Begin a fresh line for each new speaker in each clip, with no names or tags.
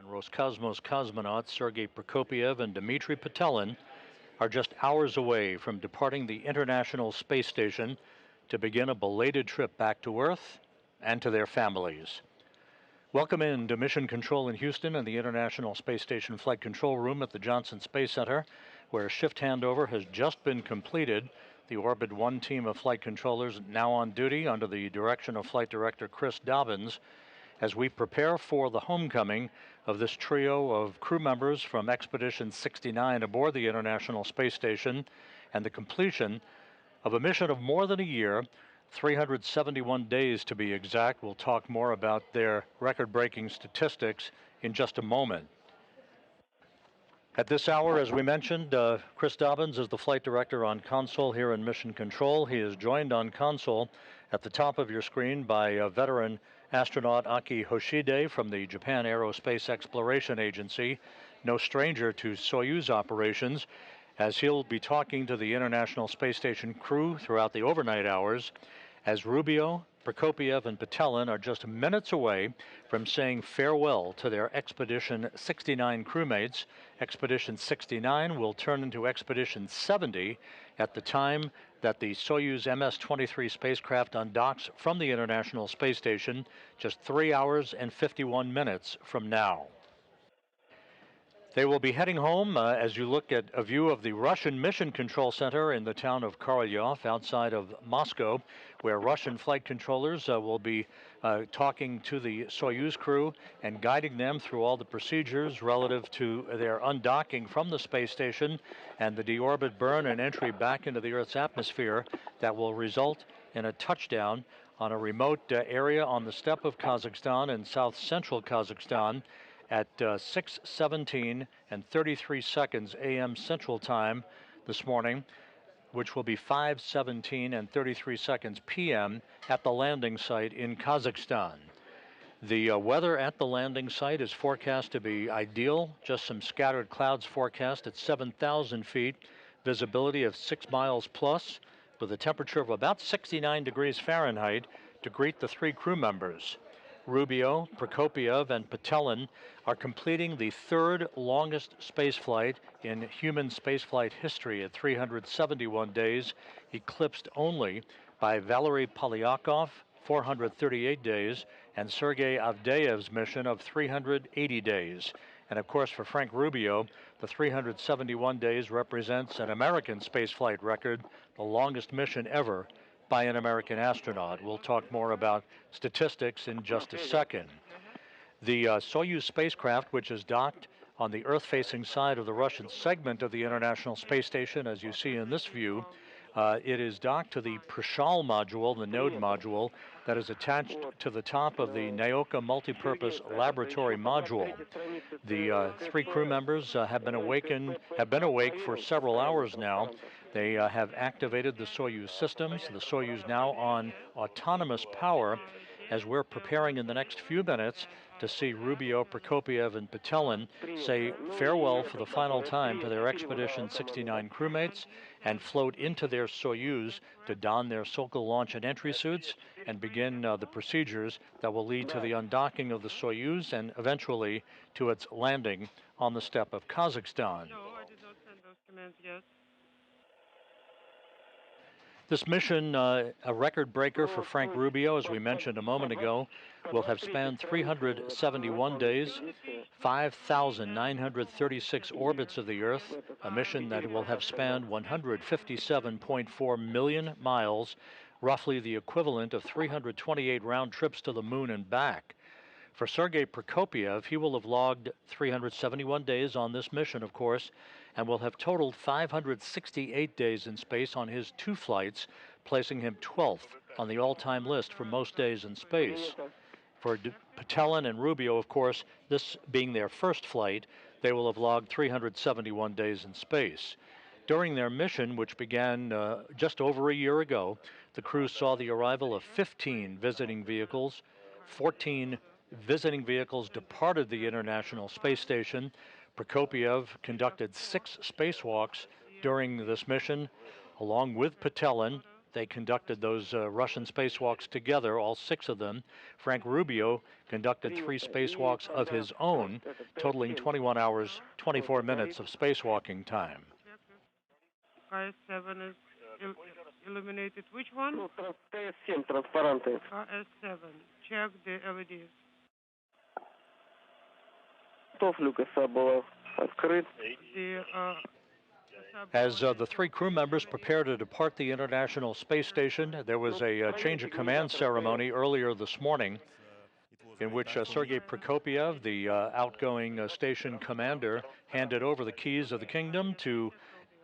Roscosmos cosmonauts Sergei Prokopyev and Dmitri Petelin are just hours away from departing the International Space Station to begin a belated trip back to Earth and to their families. Welcome in to Mission Control in Houston and the International Space Station Flight Control Room at the Johnson Space Center, where shift handover has just been completed. The Orbit 1 team of flight controllers now on duty under the direction of Flight Director Chris Dobbins as we prepare for the homecoming of this trio of crew members from Expedition 69 aboard the International Space Station and the completion of a mission of more than a year, 371 days to be exact. We'll talk more about their record-breaking statistics in just a moment. At this hour, as we mentioned, Chris Dobbins is the flight director on console here in Mission Control. He is joined on console at the top of your screen by veteran astronaut Aki Hoshide from the Japan Aerospace Exploration Agency, no stranger to Soyuz operations, as he'll be talking to the International Space Station crew throughout the overnight hours, as Rubio, Prokopyev, and Petelin are just minutes away from saying farewell to their Expedition 69 crewmates. Expedition 69 will turn into Expedition 70 at the time that the Soyuz MS-23 spacecraft undocks from the International Space Station, just 3 hours and 51 minutes from now. They will be heading home as you look at a view of the Russian Mission Control Center in the town of Korolyov outside of Moscow, where Russian flight controllers will be talking to the Soyuz crew and guiding them through all the procedures relative to their undocking from the space station and the deorbit burn and entry back into the Earth's atmosphere that will result in a touchdown on a remote area on the steppe of Kazakhstan in south-central Kazakhstan at 6:17 and 33 seconds a.m. Central Time this morning, which will be 5:17 and 33 seconds p.m. at the landing site in Kazakhstan. The weather at the landing site is forecast to be ideal, just some scattered clouds forecast at 7,000 feet, visibility of 6 miles plus, with a temperature of about 69 degrees Fahrenheit to greet the three crew members. Rubio, Prokopyev, and Petelin are completing the third longest spaceflight in human spaceflight history at 371 days, eclipsed only by Valery Polyakov, 438 days, and Sergei Avdeyev's mission of 380 days. And of course, for Frank Rubio, the 371 days represents an American spaceflight record, the longest mission ever by an American astronaut. We'll talk more about statistics in just a second. The Soyuz spacecraft, which is docked on the Earth-facing side of the Russian segment of the International Space Station, as you see in this view, it is docked to the Prichal module, the node module, that is attached to the top of the Naoka multipurpose laboratory module. The three crew members have been awake for several hours now. They have activated the Soyuz systems. The Soyuz now on autonomous power as we're preparing in the next few minutes to see Rubio, Prokopyev, and Petelin say farewell for the final time to their Expedition 69 crewmates and float into their Soyuz to don their Sokol launch and entry suits and begin the procedures that will lead to the undocking of the Soyuz and eventually to its landing on the steppe of Kazakhstan.
No, I did not send those commands yet.
This mission, a record breaker for Frank Rubio, as we mentioned a moment ago, will have spanned 371 days, 5,936 orbits of the Earth, a mission that will have spanned 157.4 million miles, roughly the equivalent of 328 round trips to the moon and back. For Sergei Prokopyev, he will have logged 371 days on this mission, of course, and will have totaled 568 days in space on his two flights, placing him 12th on the all-time list for most days in space. For Petelin and Rubio, of course, this being their first flight, they will have logged 371 days in space. During their mission, which began just over a year ago, the crew saw the arrival of 15 visiting vehicles. 14 visiting vehicles departed the International Space Station. Prokopyev conducted 6 spacewalks during this mission, along with Petelin, They conducted those Russian spacewalks together, all 6 of them. Frank Rubio conducted 3 spacewalks of his own, totaling 21 hours, 24 minutes of spacewalking time.
KS7 is illuminated. Which one?
KS7, transparente.
KS7. Check the LEDs.
As the 3 crew members prepare to depart the International Space Station, there was a change of command ceremony earlier this morning in which Sergei Prokopyev, the outgoing station commander, handed over the keys of the kingdom to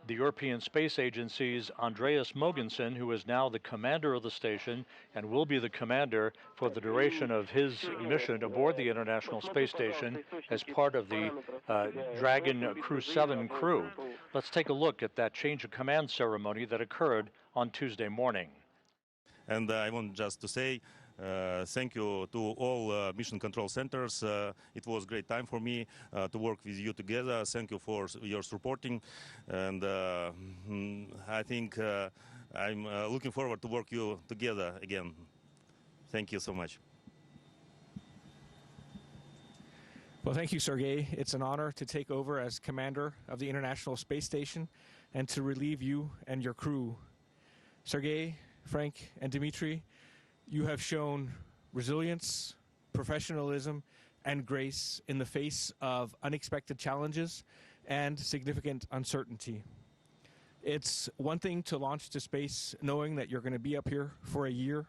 the European Space Agency's Andreas Mogensen, who is now the commander of the station and will be the commander for the duration of his mission aboard the International Space Station as part of the Dragon Crew 7 crew. Let's take a look at that change of command ceremony that occurred on Tuesday morning.
And I want just to say thank you to all mission control centers. It was a great time for me to work with you together. Thank you for your supporting, and I think I'm looking forward to work you together again. Thank you so much.
Well, thank you, Sergei. It's an honor to take over as commander of the International Space Station and to relieve you and your crew. Sergei, Frank, and Dmitri, you have shown resilience, professionalism, and grace in the face of unexpected challenges and significant uncertainty. It's one thing to launch to space knowing that you're going to be up here for a year.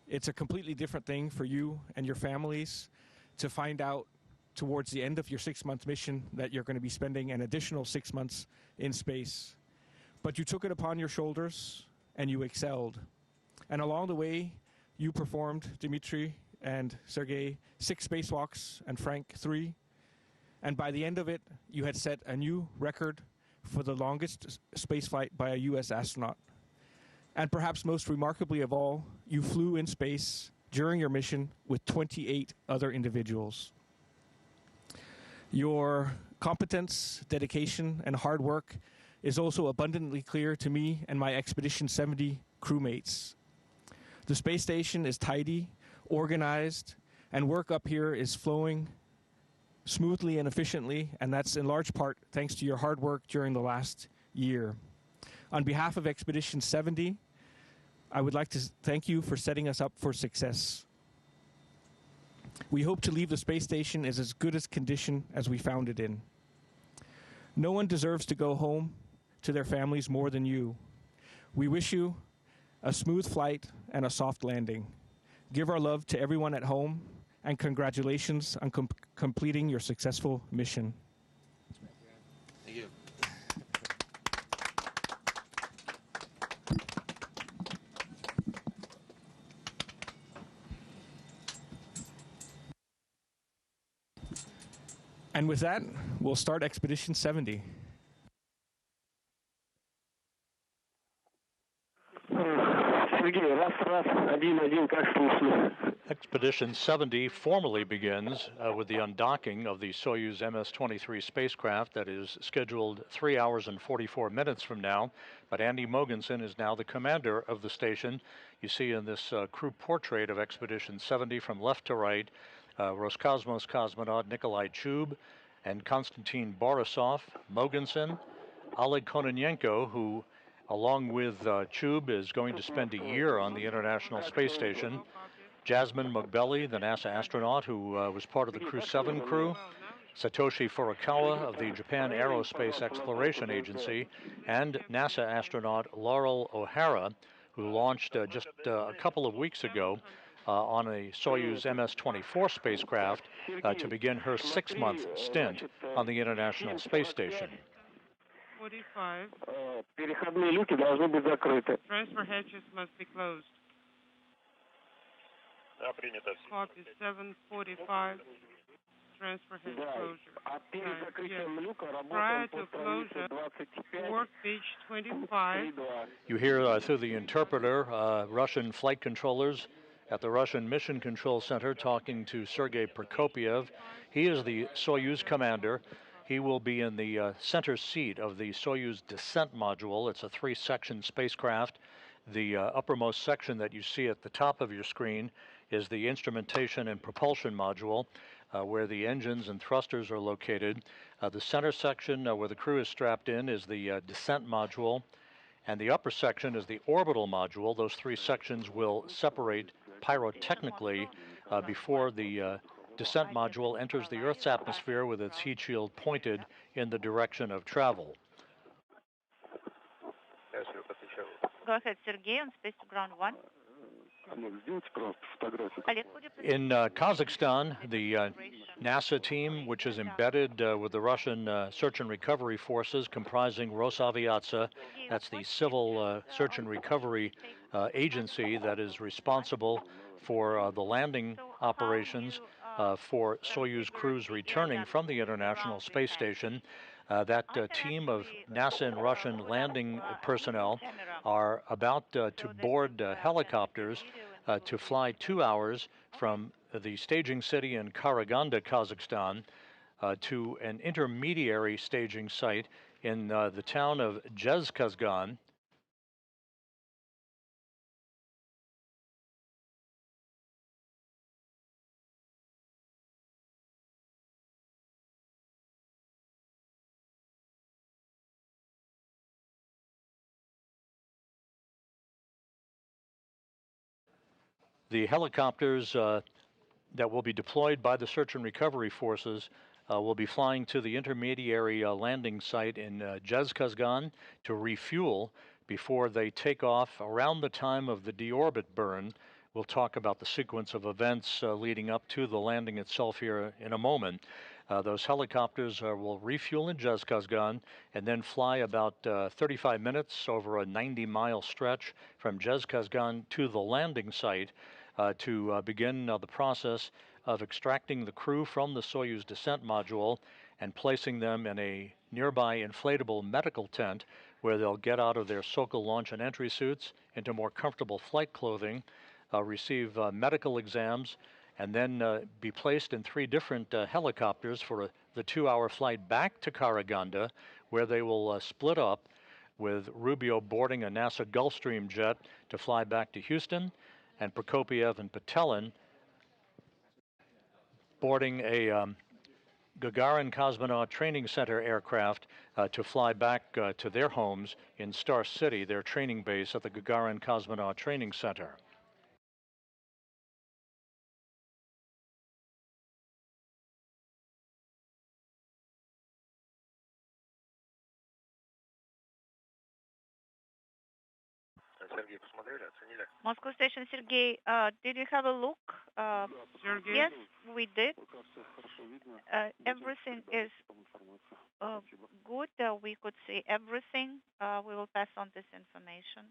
It's a completely different thing for you and your families to find out towards the end of your 6-month mission that you're going to be spending an additional 6 months in space. But you took it upon your shoulders and you excelled. And along the way, you performed, Dmitri and Sergei, 6 spacewalks and Frank 3. And by the end of it, you had set a new record for the longest spaceflight by a U.S. astronaut. And perhaps most remarkably of all, you flew in space during your mission with 28 other individuals. Your competence, dedication, and hard work is also abundantly clear to me and my Expedition 70 crewmates. The space station is tidy, organized, and work up here is flowing smoothly and efficiently, and that's in large part thanks to your hard work during the last year. On behalf of Expedition 70, I would like to thank you for setting us up for success. We hope to leave the space station in as good a condition as we found it in. No one deserves to go home to their families more than you. We wish you a smooth flight and a soft landing. Give our love to everyone at home, and congratulations on completing your successful mission.
Thank you.
And with that, we'll start Expedition 70.
Expedition 70 formally begins with the undocking of the Soyuz MS-23 spacecraft that is scheduled 3 hours and 44 minutes from now. But Andy Mogensen is now the commander of the station. You see in this crew portrait of Expedition 70 from left to right, Roscosmos cosmonaut Nikolai Chub and Konstantin Borisov, Mogensen, Oleg Kononenko, who along with Chub is going to spend a year on the International Space Station, Jasmine Mugbelli, the NASA astronaut who was part of the Crew 7 crew, Satoshi Furukawa of the Japan Aerospace Exploration Agency, and NASA astronaut Laurel O'Hara, who launched just a couple of weeks ago on a Soyuz MS-24 spacecraft to begin her 6-month stint on the International Space Station.
45.
Переходные люки должны быть закрыты.
Transfer hatches must be closed.
Да, принято.
Copy 745. Transfer hatch closure. Yes. Prior to closure, work page 25.
You hear through the interpreter Russian flight controllers at the Russian Mission Control Center talking to Sergei Prokopyev. He is the Soyuz commander. He will be in the center seat of the Soyuz descent module. It's a 3-section spacecraft The uppermost section that you see at the top of your screen is the instrumentation and propulsion module, where the engines and thrusters are located. The center section where the crew is strapped in is the descent module, and the upper section is the orbital module. Those three sections will separate pyrotechnically before the descent module enters the Earth's atmosphere with its heat shield pointed in the direction of travel.
Go ahead, Sergei, on Space to Ground 1.
In Kazakhstan, the NASA team, which is embedded with the Russian search and recovery forces comprising Rosaviatsia, that's the civil search and recovery agency that is responsible for the landing operations for Soyuz crews returning from the International Space Station. That team of NASA and Russian landing personnel are about to board helicopters to fly 2 hours from the staging city in Karaganda, Kazakhstan, to an intermediary staging site in the town of Zhezkazgan. The helicopters that will be deployed by the search and recovery forces will be flying to the intermediary landing site in Zhezkazgan to refuel before they take off around the time of the deorbit burn. We'll talk about the sequence of events leading up to the landing itself here in a moment. Those helicopters will refuel in Zhezkazgan and then fly about 35 minutes over a 90-mile stretch from Zhezkazgan to the landing site to begin the process of extracting the crew from the Soyuz descent module and placing them in a nearby inflatable medical tent where they'll get out of their Sokol launch and entry suits into more comfortable flight clothing, receive medical exams, and then be placed in 3 different helicopters for the 2-hour flight back to Karaganda, where they will split up, with Rubio boarding a NASA Gulfstream jet to fly back to Houston, and Prokopyev and Petelin boarding a Gagarin Cosmonaut Training Center aircraft to fly back to their homes in Star City, their training base at the Gagarin Cosmonaut Training Center.
Moscow Station, Sergei, did you have a look?
Sergei?
Yes, we did. Everything is good. We could see everything. We will pass on this information.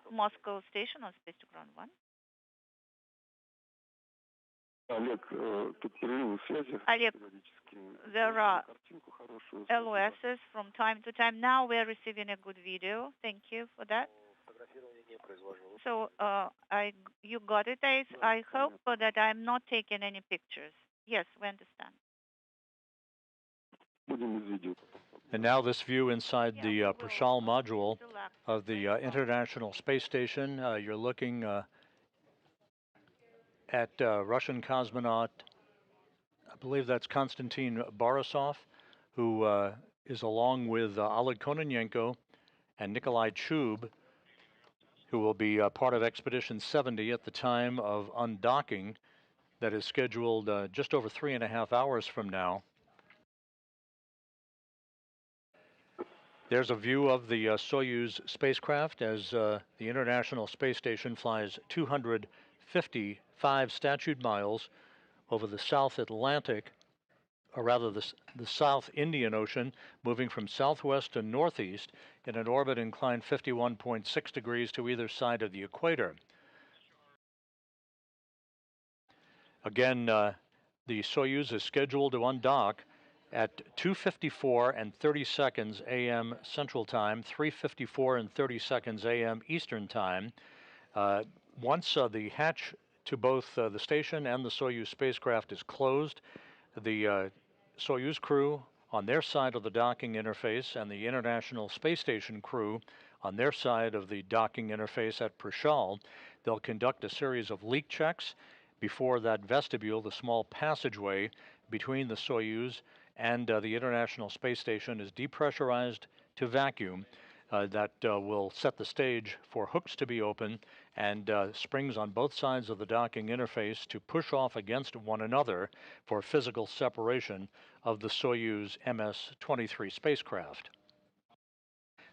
Moscow Station on Space to Ground 1. Oleg, there are LOSs from time to time. Now we're receiving a good video. Thank you for that. So you got it, Ace. I hope that I'm not taking any pictures. Yes, we understand.
And now this view inside the Prichal module of the International Space Station. You're looking at Russian cosmonaut, I believe that's Konstantin Borisov, who is along with Oleg Kononenko and Nikolai Chub, who will be part of Expedition 70 at the time of undocking that is scheduled just over 3.5 hours from now. There's a view of the Soyuz spacecraft as the International Space Station flies 255 statute miles over the South Atlantic, or rather the South Indian Ocean, moving from southwest to northeast in an orbit inclined 51.6 degrees to either side of the equator. Again, the Soyuz is scheduled to undock at 2:54 and 30 seconds a.m. Central Time, 3:54 and 30 seconds a.m. Eastern Time. Once the hatch to both the station and the Soyuz spacecraft is closed, the Soyuz crew on their side of the docking interface and the International Space Station crew on their side of the docking interface at Prichal. They'll conduct a series of leak checks before that vestibule, the small passageway between the Soyuz and the International Space Station, is depressurized to vacuum. That will set the stage for hooks to be open and springs on both sides of the docking interface to push off against one another for physical separation of the Soyuz MS-23 spacecraft.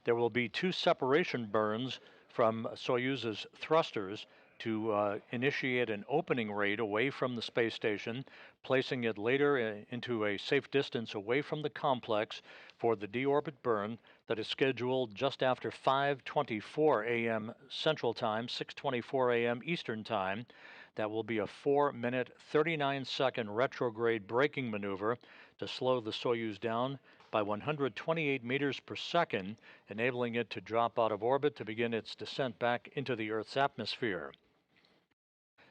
There will be two separation burns from Soyuz's thrusters to initiate an opening rate away from the space station, placing it later into a safe distance away from the complex for the deorbit burn that is scheduled just after 5:24 a.m. Central Time, 6:24 a.m. Eastern Time. That will be a 4-minute, 39-second retrograde braking maneuver to slow the Soyuz down by 128 meters per second, enabling it to drop out of orbit to begin its descent back into the Earth's atmosphere.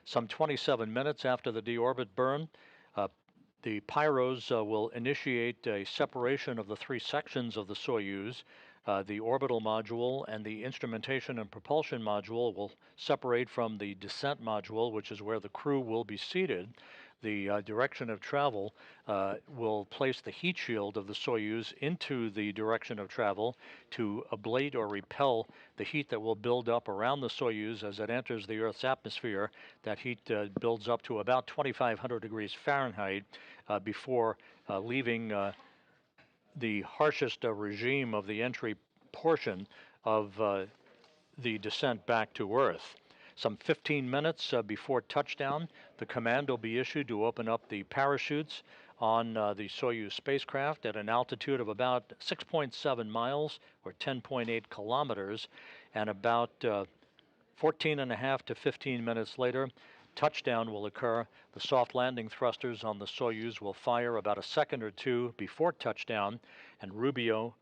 Some 27 minutes after the deorbit burn, the pyros will initiate a separation of the three sections of the Soyuz. The orbital module and the instrumentation and propulsion module will separate from the descent module, which is where the crew will be seated. The direction of travel will place the heat shield of the Soyuz into the direction of travel to ablate or repel the heat that will build up around the Soyuz as it enters the Earth's atmosphere. That heat builds up to about 2,500 degrees Fahrenheit before leaving the harshest regime of the entry portion of the descent back to Earth. Some 15 minutes before touchdown, the command will be issued to open up the parachutes on the Soyuz spacecraft at an altitude of about 6.7 miles or 10.8 kilometers, and about 14.5 to 15 minutes later, touchdown will occur. The soft landing thrusters on the Soyuz will fire about a second or two before touchdown, and Rubio,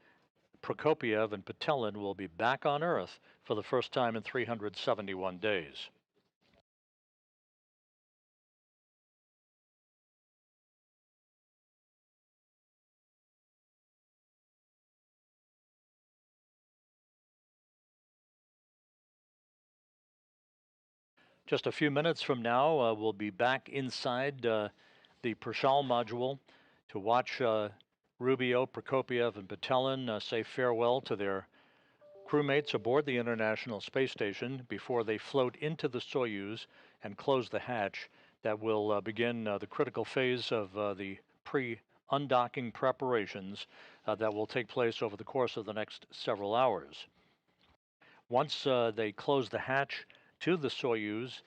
Prokopyev, and Petelin will be back on Earth for the first time in 371 days. Just a few minutes from now, we'll be back inside the Prichal module to watch Rubio, Prokopyev, and Petelin say farewell to their crewmates aboard the International Space Station before they float into the Soyuz and close the hatch that will begin the critical phase of the pre-undocking preparations that will take place over the course of the next several hours. Once they close the hatch to the Soyuz,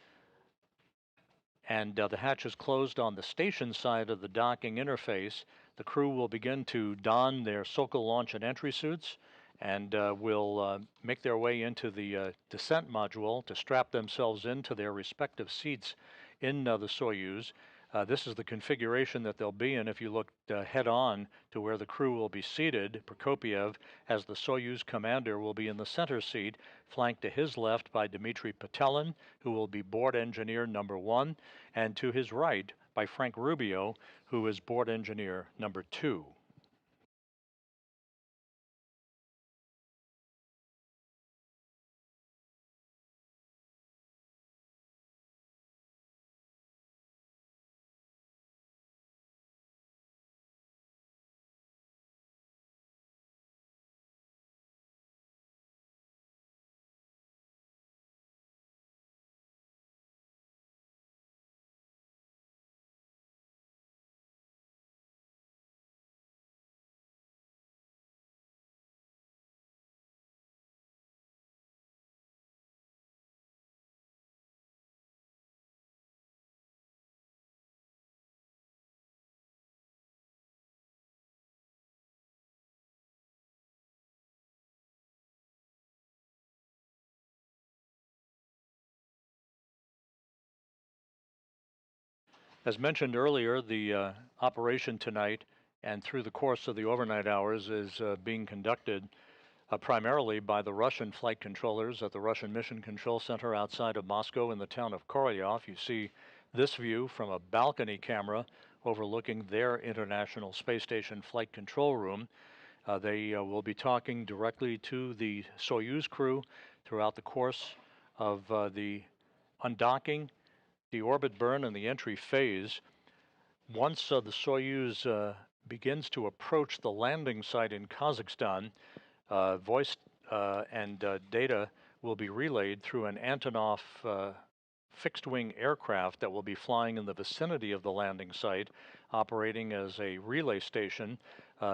and the hatch is closed on the station side of the docking interface, the crew will begin to don their Sokol launch and entry suits and will make their way into the descent module to strap themselves into their respective seats in the Soyuz. This is the configuration that they'll be in if you look head on to where the crew will be seated. Prokopyev, as the Soyuz commander, will be in the center seat, flanked to his left by Dmitri Petelin, who will be board engineer number 1, and to his right by Frank Rubio, who is board engineer number 2. As mentioned earlier, the operation tonight and through the course of the overnight hours is being conducted primarily by the Russian flight controllers at the Russian Mission Control Center outside of Moscow in the town of Korolyov. You see this view from a balcony camera overlooking their International Space Station flight control room. They will be talking directly to the Soyuz crew throughout the course of the undocking, the orbit burn, and the entry phase. Once the Soyuz begins to approach the landing site in Kazakhstan, voice and data will be relayed through an Antonov fixed-wing aircraft that will be flying in the vicinity of the landing site, operating as a relay station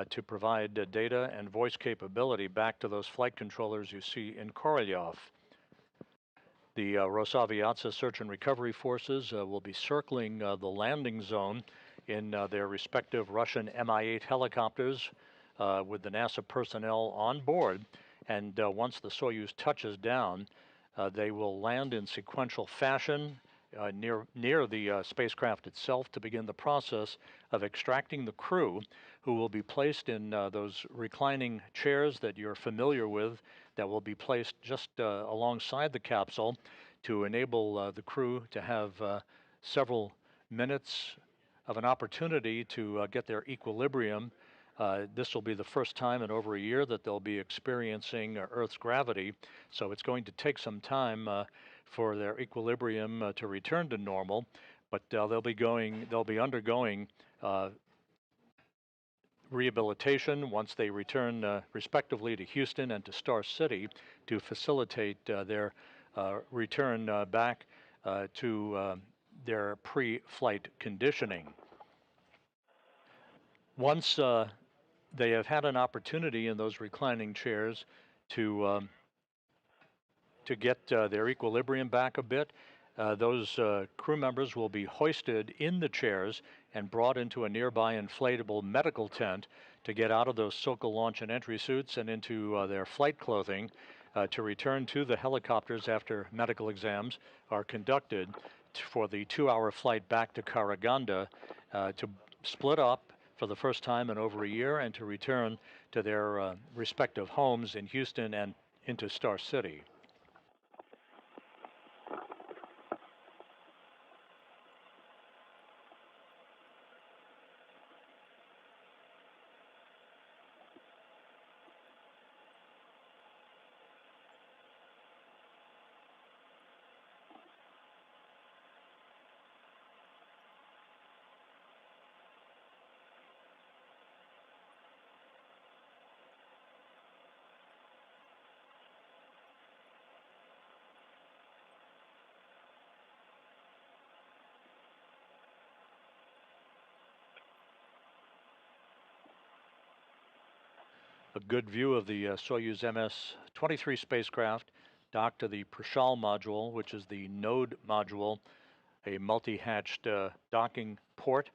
to provide data and voice capability back to those flight controllers you see in Korolyov. The Rosaviatsa search and recovery forces will be circling the landing zone in their respective Russian Mi-8 helicopters with the NASA personnel on board. And once the Soyuz touches down, they will land in sequential fashion near the spacecraft itself to begin the process of extracting the crew, who will be placed in those reclining chairs that you're familiar with, that will be placed just alongside the capsule to enable the crew to have several minutes of an opportunity to get their equilibrium. This will be the first time in over a year that they'll be experiencing Earth's gravity, so it's going to take some time for their equilibrium to return to normal, but they'll be undergoing rehabilitation once they return respectively to Houston and to Star City to facilitate their return back to their pre-flight conditioning. Once they have had an opportunity in those reclining chairs to get their equilibrium back a bit, those crew members will be hoisted in the chairs and brought into a nearby inflatable medical tent to get out of those Sokol launch and entry suits and into their flight clothing to return to the helicopters after medical exams are conducted for the 2-hour flight back to Karaganda to split up for the first time in over a year and to return to their respective homes in Houston and into Star City. A good view of the Soyuz MS-23 spacecraft docked to the Prichal module, which is the node module, a multi-hatched docking port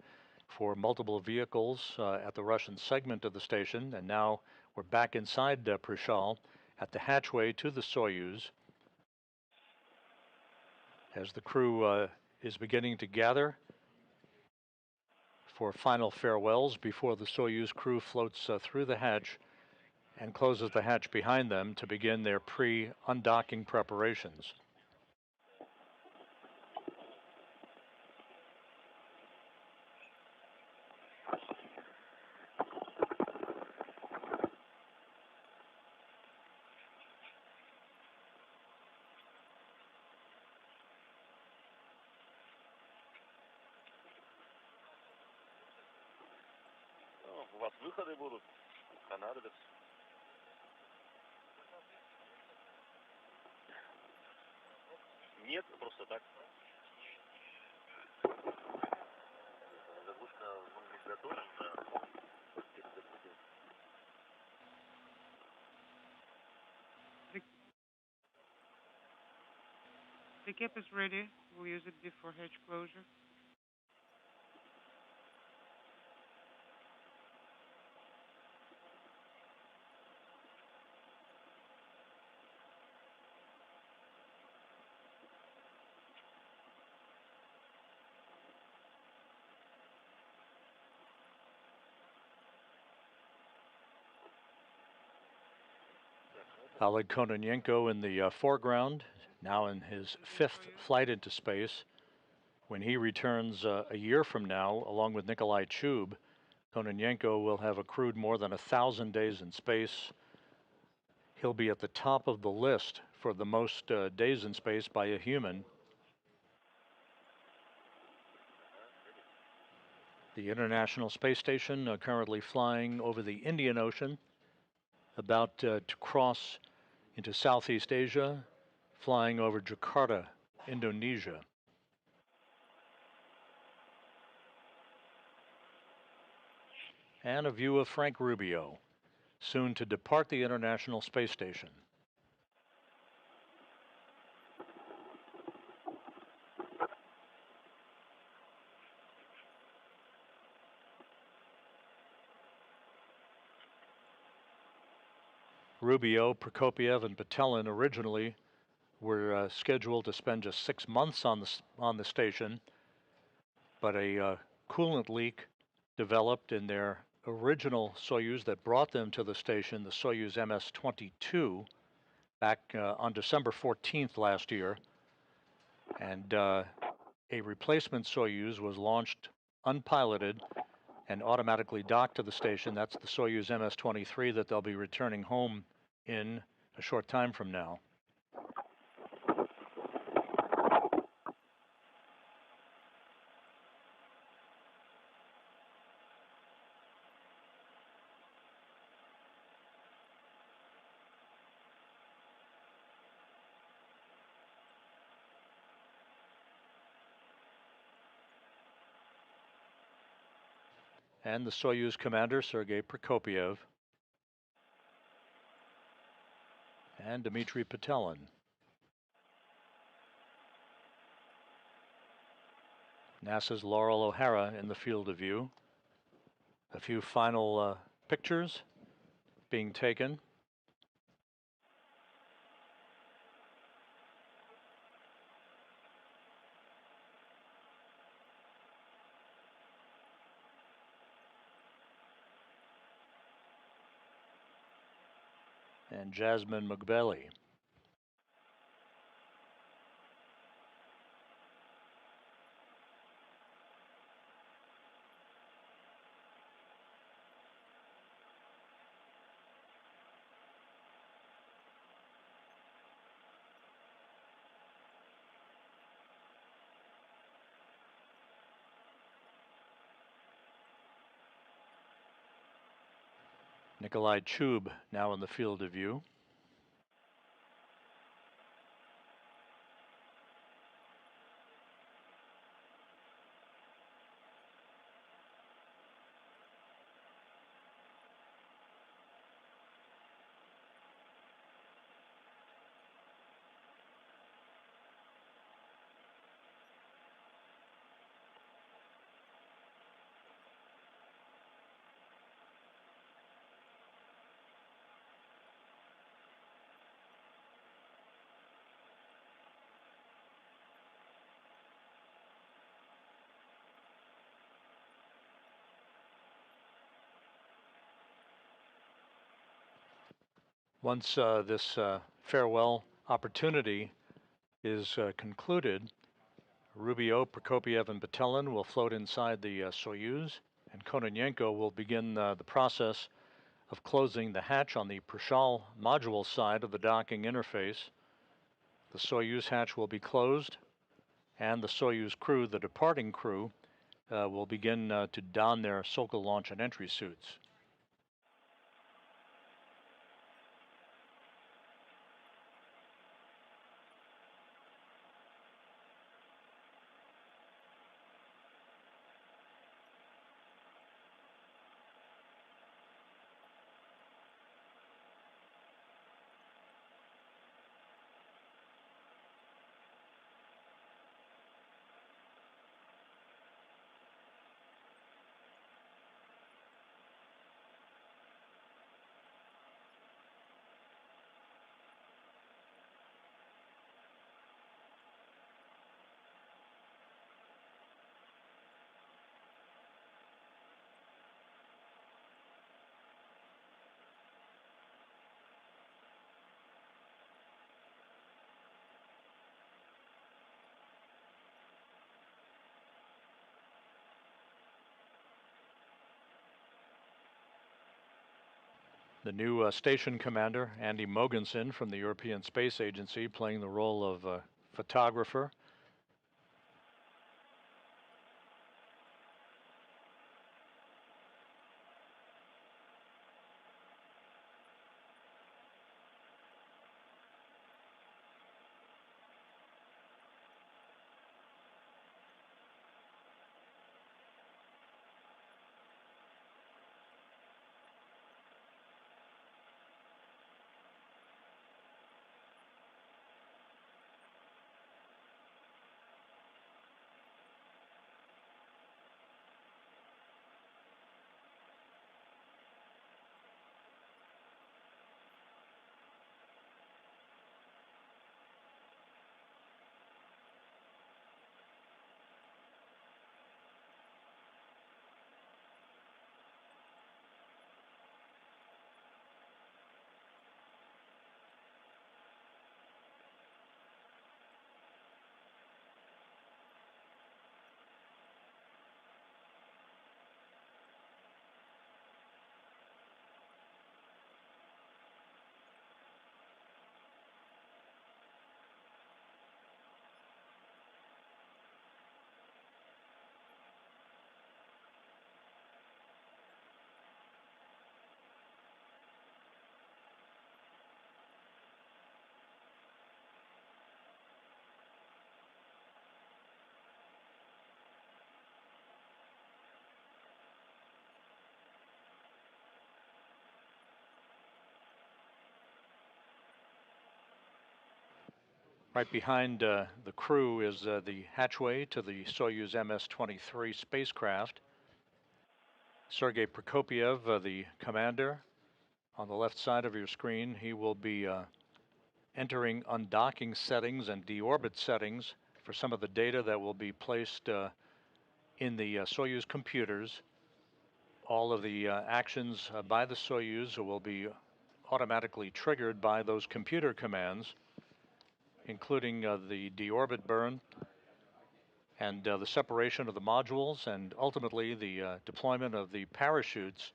for multiple vehicles at the Russian segment of the station. And now we're back inside Prichal at the hatchway to the Soyuz as the crew is beginning to gather for final farewells before the Soyuz crew floats through the hatch and closes the hatch behind them to begin their pre-undocking preparations.
У вас выходы будут, понадобятся. Нет, просто так. Заглушка может быть готова, да.
The cap is ready. We'll use it before hatch closure.
Oleg Kononenko in the foreground, now in his 5th flight into space. When he returns a year from now, along with Nikolai Chub, Kononenko will have accrued more than 1,000 days in space. He'll be at the top of the list for the most days in space by a human. The International Space Station currently flying over the Indian Ocean, about to cross into Southeast Asia, flying over Jakarta, Indonesia. And a view of Frank Rubio, soon to depart the International Space Station. Rubio, Prokopyev, and Petelin originally were scheduled to spend just 6 months on the station, but a coolant leak developed in their original Soyuz that brought them to the station, the Soyuz MS-22, back on December 14th last year, and a replacement Soyuz was launched unpiloted and automatically docked to the station. That's the Soyuz MS-23 that they'll be returning home in a short time from now. And the Soyuz commander, Sergei Prokopyev, and Dmitri Petelin. NASA's Laurel O'Hara in the field of view. A few final pictures being taken. And Jasmine Mugbeli. Nikolai Chub now in the field of view. Once this farewell opportunity is concluded, Rubio, Prokopyev, and Petelin will float inside the Soyuz, and Kononenko will begin the process of closing the hatch on the Prichal module side of the docking interface. The Soyuz hatch will be closed, and the Soyuz crew, the departing crew, will begin to don their Sokol launch and entry suits. The new station commander, Andy Mogensen from the European Space Agency, playing the role of photographer. Right behind the crew is the hatchway to the Soyuz MS-23 spacecraft. Sergei Prokopyev, the commander, on the left side of your screen. He will be entering undocking settings and deorbit settings for some of the data that will be placed in the Soyuz computers. All of the actions by the Soyuz will be automatically triggered by those computer commands, including the deorbit burn and the separation of the modules, and ultimately the deployment of the parachutes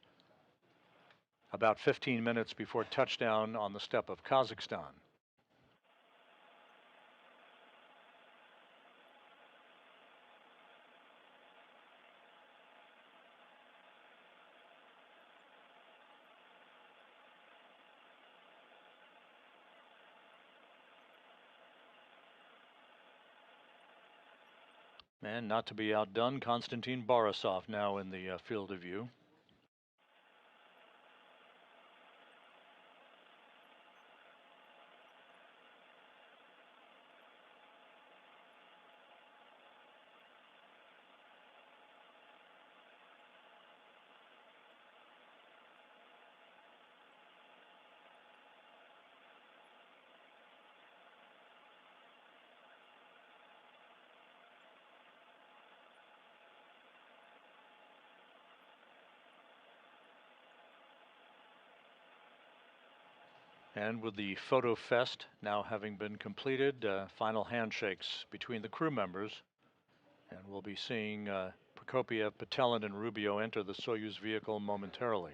about 15 minutes before touchdown on the steppe of Kazakhstan. And not to be outdone, Konstantin Borisov now in the field of view. And with the photo fest now having been completed, final handshakes between the crew members. And we'll be seeing Prokopyev, Petelin, and Rubio enter the Soyuz vehicle momentarily.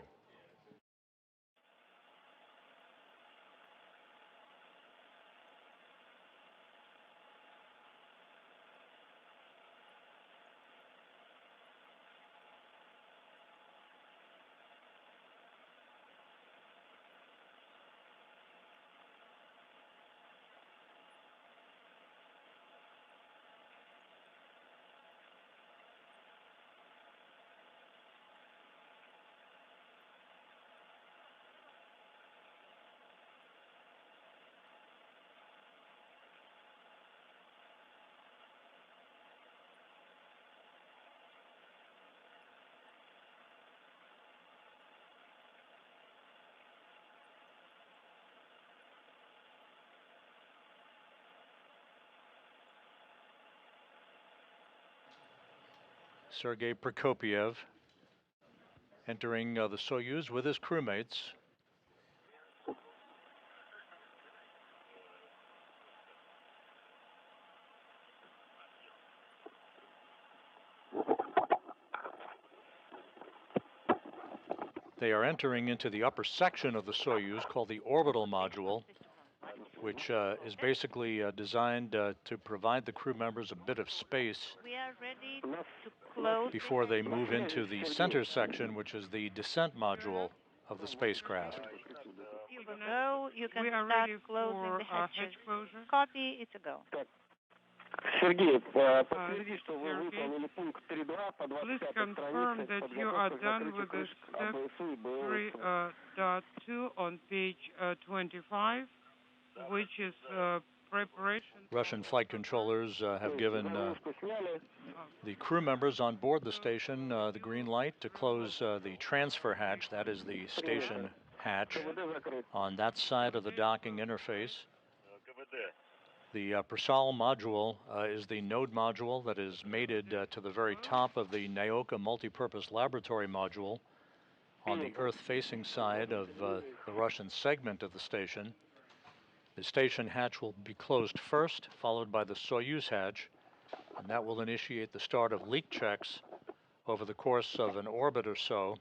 Sergei Prokopyev entering the Soyuz with his crewmates. They are entering into the upper section of the Soyuz called the orbital module, which is basically designed to provide the crew members a bit of space
We are ready to close
before they move into the center section, which is the descent module of the spacecraft.
You will go. You can
We are
start
ready
closing
for
the hatches.
hatch closure.
Copy. It's a go.
Сергей, подтверди, что вы
Sergei,
выполнили пункт 3.2 по
please
25
confirm
странице
that you are
подготовка к
done
закрытию
with the
крышек
step
АБСУ и БЛСУ.
3.2 on page 25, which is preparation.
Russian flight controllers have given
Загрузку сняли.
the crew members on board the station the green light to close the transfer hatch, that is the station hatch,
КВД закрыт.
on that side of the docking interface.
КВД.
The Prichal module is the node module that is mated to the very top of the Naoka multipurpose laboratory module on the Earth-facing side of the Russian segment of the station. The station hatch will be closed first, followed by the Soyuz hatch, and that will initiate the start of leak checks over the course of an orbit or so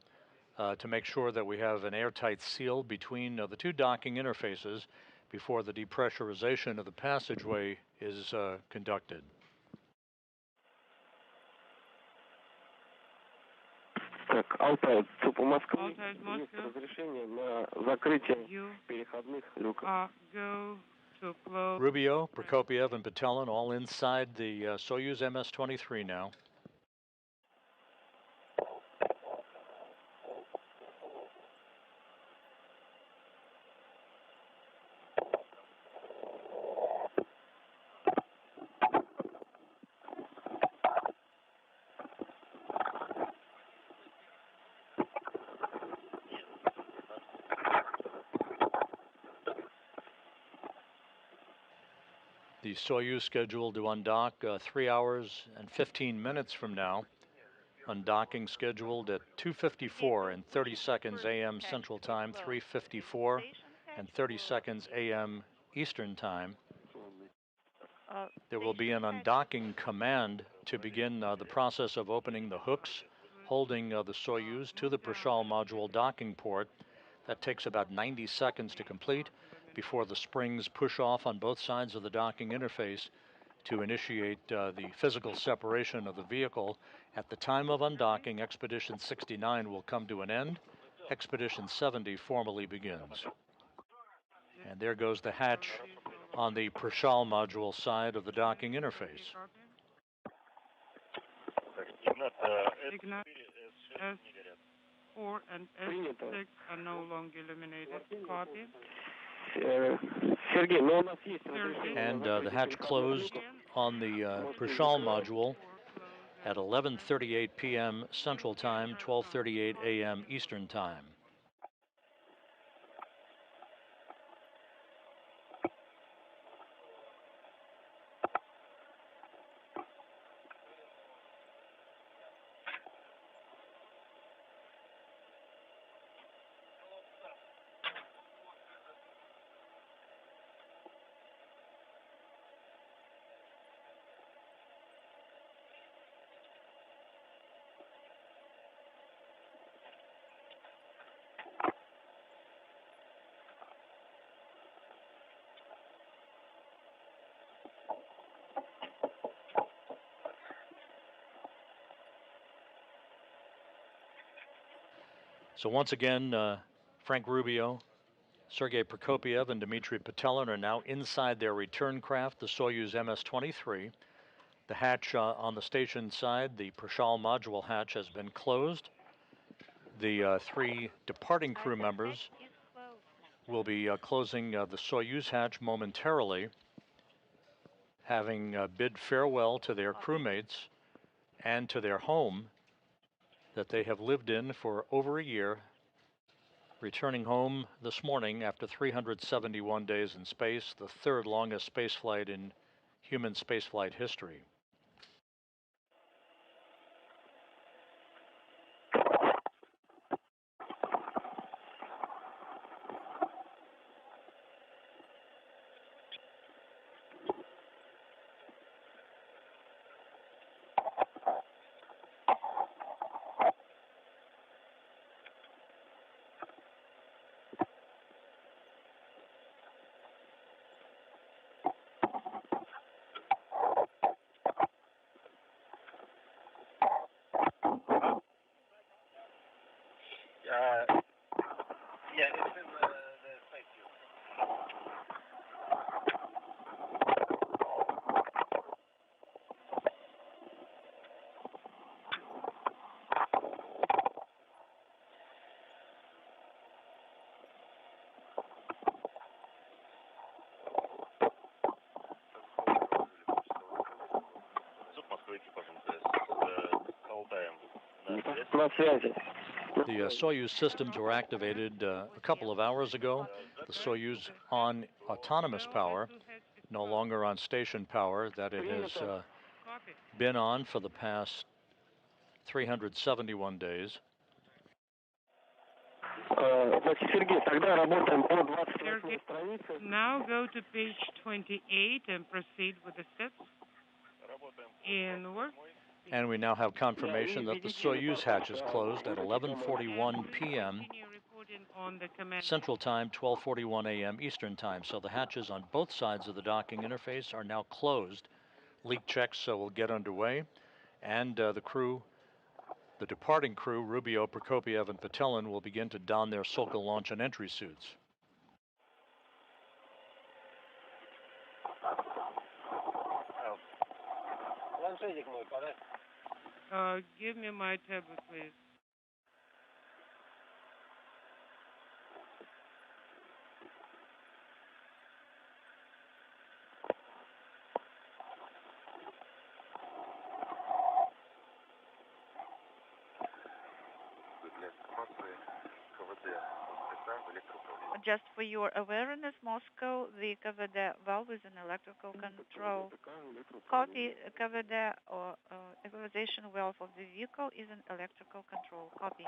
to make sure that we have an airtight seal between the two docking interfaces before the depressurization of the passageway is conducted.
Так, Алтай, ЦУП Москвы.
Altai is
Есть
Moscow.
разрешение на закрытие
You
переходных люков.
go to close.
Rubio, Prokopyev, and Petelin all inside the Soyuz MS-23 now. The Soyuz scheduled to undock 3 hours and 15 minutes from now. Undocking scheduled at 2:54 and 30 seconds a.m. Central Time, 3:54 and 30 seconds a.m. Eastern Time. There will be an undocking command to begin the process of opening the hooks holding the Soyuz to the Prichal module docking port. That takes about 90 seconds to complete before the springs push off on both sides of the docking interface to initiate the physical separation of the vehicle. At the time of undocking, Expedition 69 will come to an end. Expedition 70 formally begins. And there goes the hatch on the Prichal module side of the docking interface.
Ignat, S4 and S6 are no longer illuminated. Copy.
Сергей, но у нас есть разрешение.
And the hatch closed on the Prichal module at 11:38 p.m. Central Time, 12:38 a.m. Eastern Time. So once again, Frank Rubio, Sergei Prokopyev, and Dmitri Petelin are now inside their return craft, the Soyuz MS-23. The hatch on the station side, the Prichal module hatch, has been closed. The three departing crew members will be closing the Soyuz hatch momentarily, having bid farewell to their crewmates and to their home that they have lived in for over a year, returning home this morning after 371 days in space, the third longest spaceflight in human spaceflight history.
Yeah, it's in the spacesuit. Суд Москвы экипажем с Алтаем.
На связи.
The Soyuz systems were activated a couple of hours ago. The Soyuz on autonomous power, no longer on station power that it has been on for the past 371 days.
Значит, Сергей, тогда работаем по 28
Sergei,
странице.
now go to page 28 and proceed with the steps in work.
And we now have confirmation that the Soyuz hatch is closed at 11:41 p.m.
Continue reporting on the command.
Central Time, 12:41 a.m. Eastern Time. So the hatches on both sides of the docking interface are now closed. Leak checks will get underway, and the crew, the departing crew, Rubio, Prokopyev, and Petelin, will begin to don their Sokol launch and entry suits.
Give me my tablet, please.
Just for your awareness, Moscow, the KVD valve is an electrical control. Copy, KVD or equalization valve of the vehicle is an electrical control. Copy.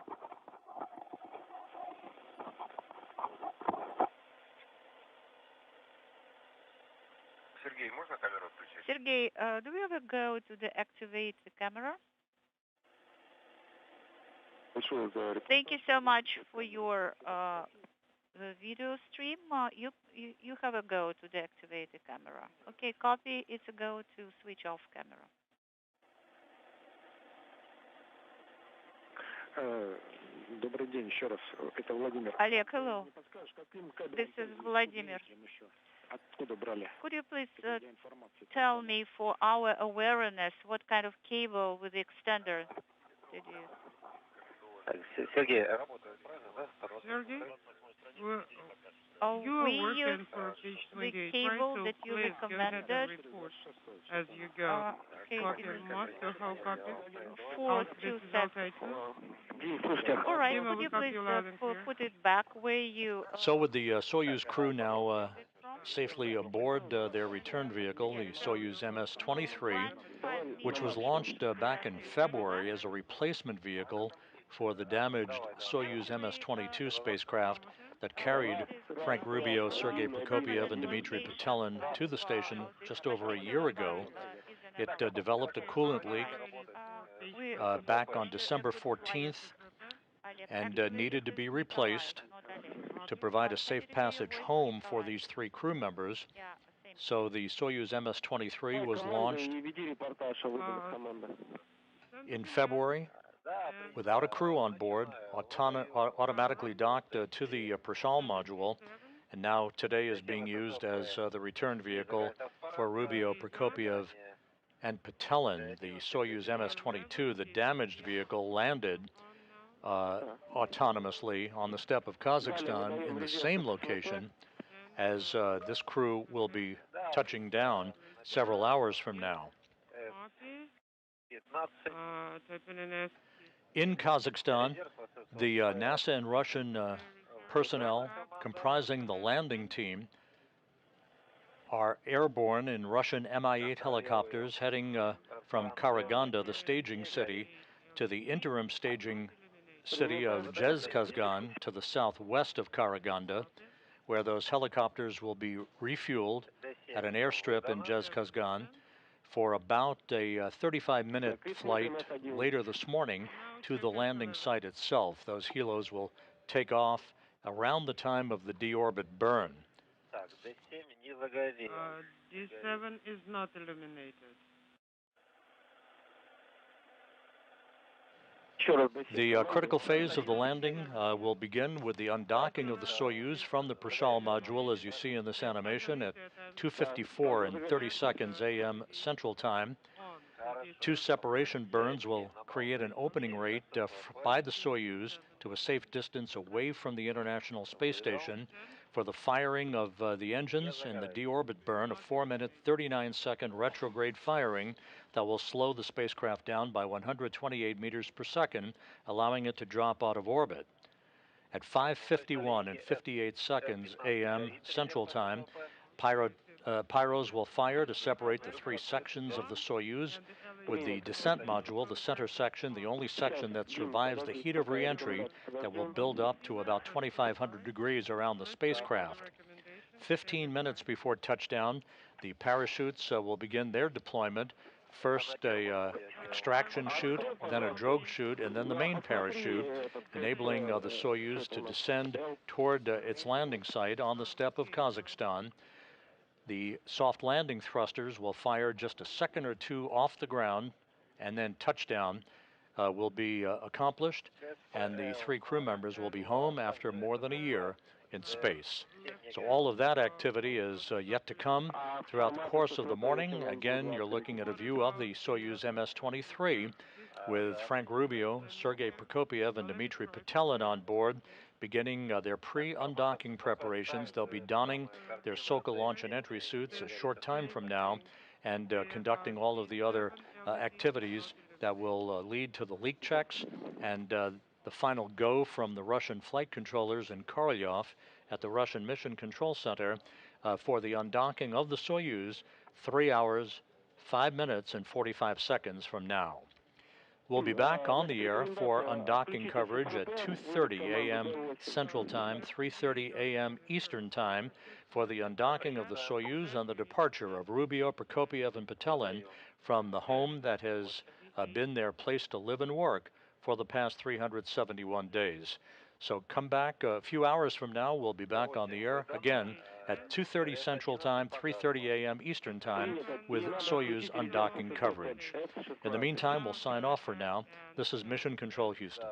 Сергей, можно камеру включить?
Sergei, do we ever go to the activate the camera? Thank you so much for your the video stream. You have a go to deactivate the camera. Okay, copy. It's a go to switch off camera.
Добрый день еще раз. Это Владимир.
Олег, hello. This is Vladimir.
Откуда брали?
Could you please tell me for our awareness what kind of cable with the extender did you use?
Сергей, работает правильно, да?
Sergey,
Oh,
you
we
are working
use
for page
the
28.
cable
Try to
that you
please go ahead
recommended.
and report as you go.
Okay,
Copy
it is
Moscow, how copy?
427.
Altai 2.
All right,
Dima,
could
we
you
copy
please
you loud and clear.
put it back where you...
So with the Soyuz crew now safely aboard their return vehicle, the Soyuz MS-23, which was launched back in February as a replacement vehicle for the damaged Soyuz MS-22 spacecraft that carried Frank Rubio, Sergei Prokopyev, and Dmitri Petelin to the station just over a year ago. It developed a coolant leak back on December 14th and needed to be replaced to provide a safe passage home for these three crew members. So the Soyuz MS-23 was launched in February without a crew on board, automatically docked to the Prichal module, and now today is being used as the return vehicle for Rubio, Prokopyev, and Petelin. The Soyuz MS-22, the damaged vehicle, landed autonomously on the steppe of Kazakhstan in the same location as this crew will be touching down several hours from now. In Kazakhstan, the NASA and Russian personnel comprising the landing team are airborne in Russian Mi-8 helicopters heading from Karaganda, the staging city, to the interim staging city of Zhezkazgan to the southwest of Karaganda, where those helicopters will be refueled at an airstrip in Zhezkazgan for about a 35-minute flight later this morning to the landing site itself. Those helos will take off around the time of the deorbit burn.
D7 is not illuminated.
The critical phase of the landing will begin with the undocking of the Soyuz from the Prichal module, as you see in this animation, at 2:54 and 30 seconds a.m. Central Time. Two separation burns will create an opening rate by the Soyuz to a safe distance away from the International Space Station for the firing of the engines and the deorbit burn, a 4-minute, 39-second retrograde firing that will slow the spacecraft down by 128 meters per second, allowing it to drop out of orbit. At 5:51 and 58 seconds a.m. Central Time, pyros will fire to separate the three sections of the Soyuz, with the descent module, the center section, the only section that survives the heat of reentry that will build up to about 2,500 degrees around the spacecraft. 15 minutes before touchdown, the parachutes will begin their deployment. First a extraction chute, then a drogue chute, and then the main parachute, enabling the Soyuz to descend toward its landing site on the steppe of Kazakhstan. The soft landing thrusters will fire just a second or two off the ground, and then touchdown will be accomplished, and the three crew members will be home after more than a year in space. So all of that activity is yet to come throughout the course of the morning. Again, you're looking at a view of the Soyuz MS-23 with Frank Rubio, Sergei Prokopyev, and Dmitri Petelin on board, beginning their pre-undocking preparations. They'll be donning their Soka launch and entry suits a short time from now and conducting all of the other activities that will lead to the leak checks and the final go from the Russian flight controllers in Korolyov at the Russian Mission Control Center for the undocking of the Soyuz 3 hours, 5 minutes, and 45 seconds from now. We'll be back on the air for undocking coverage at 2:30 a.m. Central Time, 3:30 a.m. Eastern Time for the undocking of the Soyuz and the departure of Rubio, Prokopyev, and Petelin from the home that has been their place to live and work for the past 371 days. So come back a few hours from now. We'll be back on the air again at 2:30 Central Time, 3:30 a.m. Eastern Time with Soyuz undocking coverage. In the meantime, we'll sign off for now. This is Mission Control Houston.